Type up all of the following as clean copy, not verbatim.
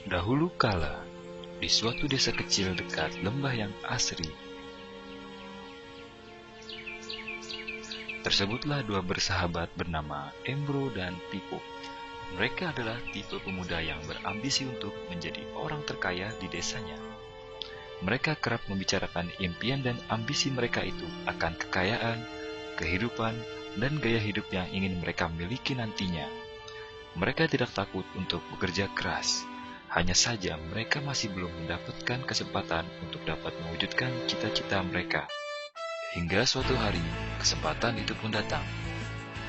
Dahulu kala, di suatu desa kecil dekat lembah yang asri, tersebutlah dua bersahabat bernama Embro dan Pipo. Mereka adalah tipe pemuda yang berambisi untuk menjadi orang terkaya di desanya. Mereka kerap membicarakan impian dan ambisi mereka itu akan kekayaan, kehidupan, dan gaya hidup yang ingin mereka miliki nantinya. Mereka tidak takut untuk bekerja keras. Hanya saja mereka masih belum mendapatkan kesempatan untuk dapat mewujudkan cita-cita mereka. Hingga suatu hari, kesempatan itu pun datang.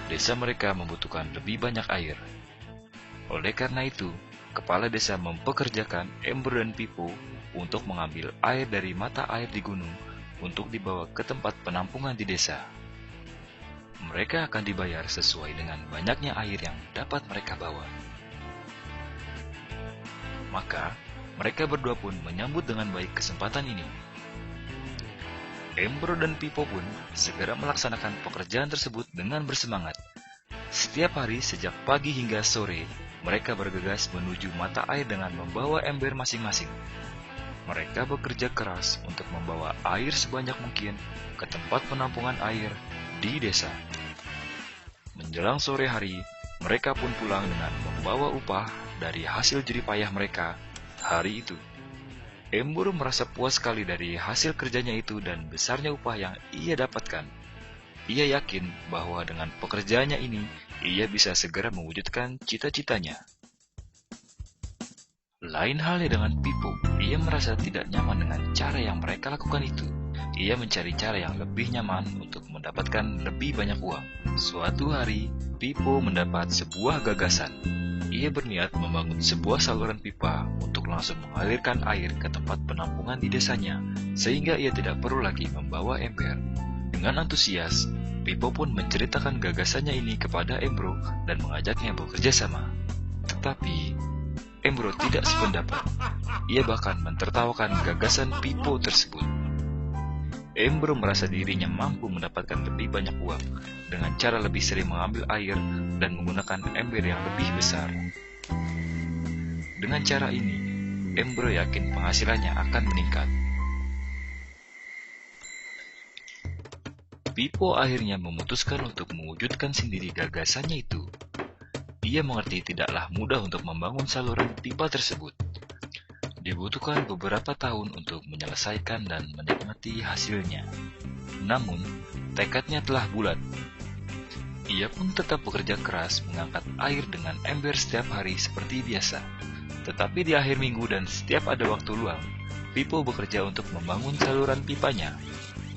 Desa mereka membutuhkan lebih banyak air. Oleh karena itu, kepala desa mempekerjakan Embro dan Pipo untuk mengambil air dari mata air di gunung untuk dibawa ke tempat penampungan di desa. Mereka akan dibayar sesuai dengan banyaknya air yang dapat mereka bawa. Maka, mereka berdua pun menyambut dengan baik kesempatan ini. Embro dan Pipo pun segera melaksanakan pekerjaan tersebut dengan bersemangat. Setiap hari sejak pagi hingga sore, mereka bergegas menuju mata air dengan membawa ember masing-masing. Mereka bekerja keras untuk membawa air sebanyak mungkin ke tempat penampungan air di desa. Menjelang sore hari, mereka pun pulang dengan membawa upah dari hasil jerih payah mereka hari itu. Embro merasa puas sekali dari hasil kerjanya itu dan besarnya upah yang ia dapatkan. Ia yakin bahwa dengan pekerjaannya ini, ia bisa segera mewujudkan cita-citanya. Lain halnya dengan Pipo, ia merasa tidak nyaman dengan cara yang mereka lakukan itu. Ia mencari cara yang lebih nyaman untuk mendapatkan lebih banyak uang. Suatu hari, Pipo mendapat sebuah gagasan. Ia berniat membangun sebuah saluran pipa untuk langsung mengalirkan air ke tempat penampungan di desanya, sehingga ia tidak perlu lagi membawa ember. Dengan antusias, Pipo pun menceritakan gagasannya ini kepada Embro dan mengajaknya bekerja sama. Tetapi, Embro tidak sependapat. Ia bahkan mentertawakan gagasan Pipo tersebut. Embro merasa dirinya mampu mendapatkan lebih banyak uang dengan cara lebih sering mengambil air dan menggunakan ember yang lebih besar. Dengan cara ini, Embro yakin penghasilannya akan meningkat. Pipo akhirnya memutuskan untuk mewujudkan sendiri gagasannya itu. Ia mengerti tidaklah mudah untuk membangun saluran pipa tersebut. Dibutuhkan beberapa tahun untuk menyelesaikan dan menikmati hasilnya. Namun, tekadnya telah bulat. Ia pun tetap bekerja keras mengangkat air dengan ember setiap hari seperti biasa. Tetapi di akhir minggu dan setiap ada waktu luang, Pipo bekerja untuk membangun saluran pipanya.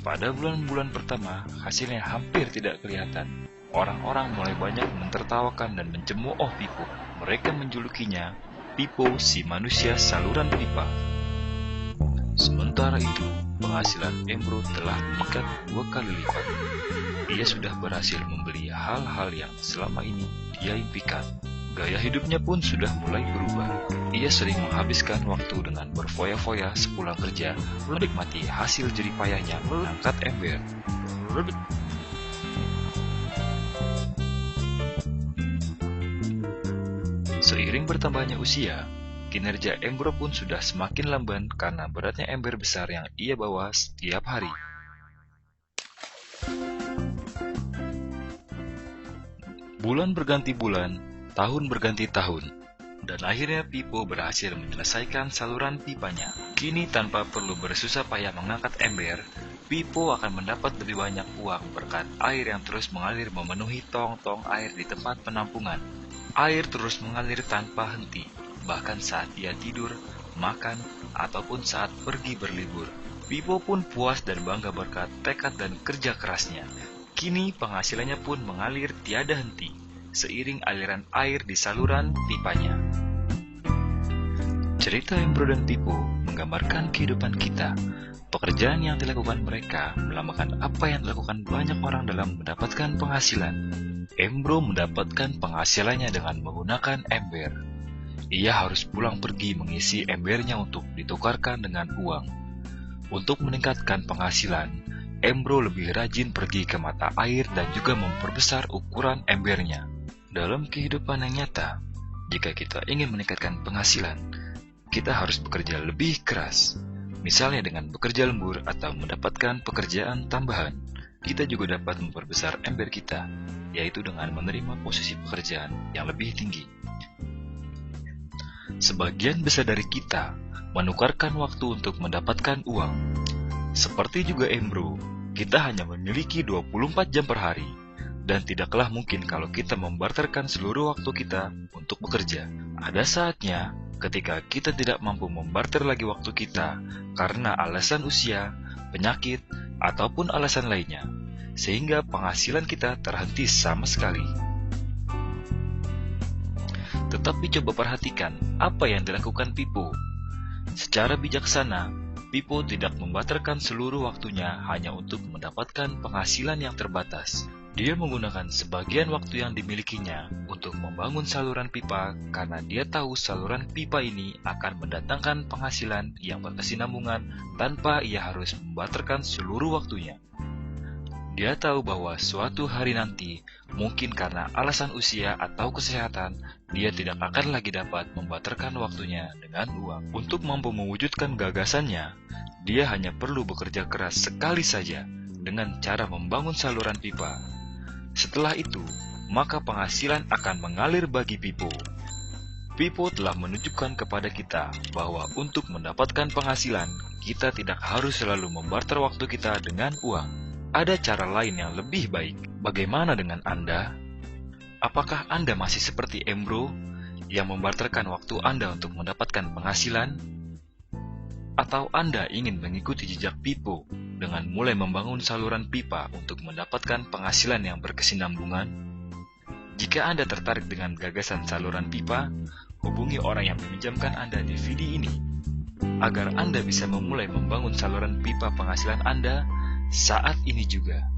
Pada bulan-bulan pertama, hasilnya hampir tidak kelihatan. Orang-orang mulai banyak mentertawakan dan mencemooh Pipo. Mereka menjulukinya Pipo si manusia saluran pipa. Sementara itu, penghasilan Embro telah meningkat 2 kali lipat. Ia sudah berhasil membeli hal-hal yang selama ini dia impikan. Gaya hidupnya pun sudah mulai berubah. Ia sering menghabiskan waktu dengan berfoya-foya sepulang kerja, menikmati hasil jerih payahnya mengangkat ember. Seiring bertambahnya usia, kinerja Embro pun sudah semakin lamban karena beratnya ember besar yang ia bawa setiap hari. Bulan berganti bulan, tahun berganti tahun, dan akhirnya Pipo berhasil menyelesaikan saluran pipanya. Kini tanpa perlu bersusah payah mengangkat ember, Pipo akan mendapat lebih banyak uang berkat air yang terus mengalir memenuhi tong-tong air di tempat penampungan. Air terus mengalir tanpa henti, bahkan saat ia tidur, makan, ataupun saat pergi berlibur. Pipo pun puas dan bangga berkat tekad dan kerja kerasnya. Kini penghasilannya pun mengalir tiada henti, seiring aliran air di saluran pipanya. Cerita Embro dan Pipo menggambarkan kehidupan kita. Pekerjaan yang dilakukan mereka melambangkan apa yang dilakukan banyak orang dalam mendapatkan penghasilan. Embro mendapatkan penghasilannya dengan menggunakan ember. Ia harus pulang pergi mengisi embernya untuk ditukarkan dengan uang. Untuk meningkatkan penghasilan, Embro lebih rajin pergi ke mata air dan juga memperbesar ukuran embernya. Dalam kehidupan yang nyata, jika kita ingin meningkatkan penghasilan, kita harus bekerja lebih keras. Misalnya dengan bekerja lembur atau mendapatkan pekerjaan tambahan. Kita juga dapat memperbesar ember kita, yaitu dengan menerima posisi pekerjaan yang lebih tinggi. Sebagian besar dari kita menukarkan waktu untuk mendapatkan uang. Seperti juga Embro, kita hanya memiliki 24 jam per hari, dan tidaklah mungkin kalau kita membarterkan seluruh waktu kita untuk bekerja. Ada saatnya ketika kita tidak mampu membarter lagi waktu kita karena alasan usia, penyakit, ataupun alasan lainnya, sehingga penghasilan kita terhenti sama sekali. Tetapi coba perhatikan apa yang dilakukan Pippo. Secara bijaksana, Pippo tidak membarterkan seluruh waktunya hanya untuk mendapatkan penghasilan yang terbatas. Dia menggunakan sebagian waktu yang dimilikinya untuk membangun saluran pipa karena dia tahu saluran pipa ini akan mendatangkan penghasilan yang berkesinambungan tanpa ia harus membarterkan seluruh waktunya. Dia tahu bahwa suatu hari nanti, mungkin karena alasan usia atau kesehatan, dia tidak akan lagi dapat membarterkan waktunya dengan uang. Untuk mampu mewujudkan gagasannya, dia hanya perlu bekerja keras sekali saja dengan cara membangun saluran pipa. Setelah itu, maka penghasilan akan mengalir bagi Pippo. Pippo telah menunjukkan kepada kita bahwa untuk mendapatkan penghasilan, kita tidak harus selalu membarter waktu kita dengan uang. Ada cara lain yang lebih baik. Bagaimana dengan Anda? Apakah Anda masih seperti Embro yang membarterkan waktu Anda untuk mendapatkan penghasilan? Atau Anda ingin mengikuti jejak Pippo dengan mulai membangun saluran pipa untuk mendapatkan penghasilan yang berkesinambungan? Jika Anda tertarik dengan gagasan saluran pipa, hubungi orang yang meminjamkan Anda DVD ini, agar Anda bisa memulai membangun saluran pipa penghasilan Anda saat ini juga.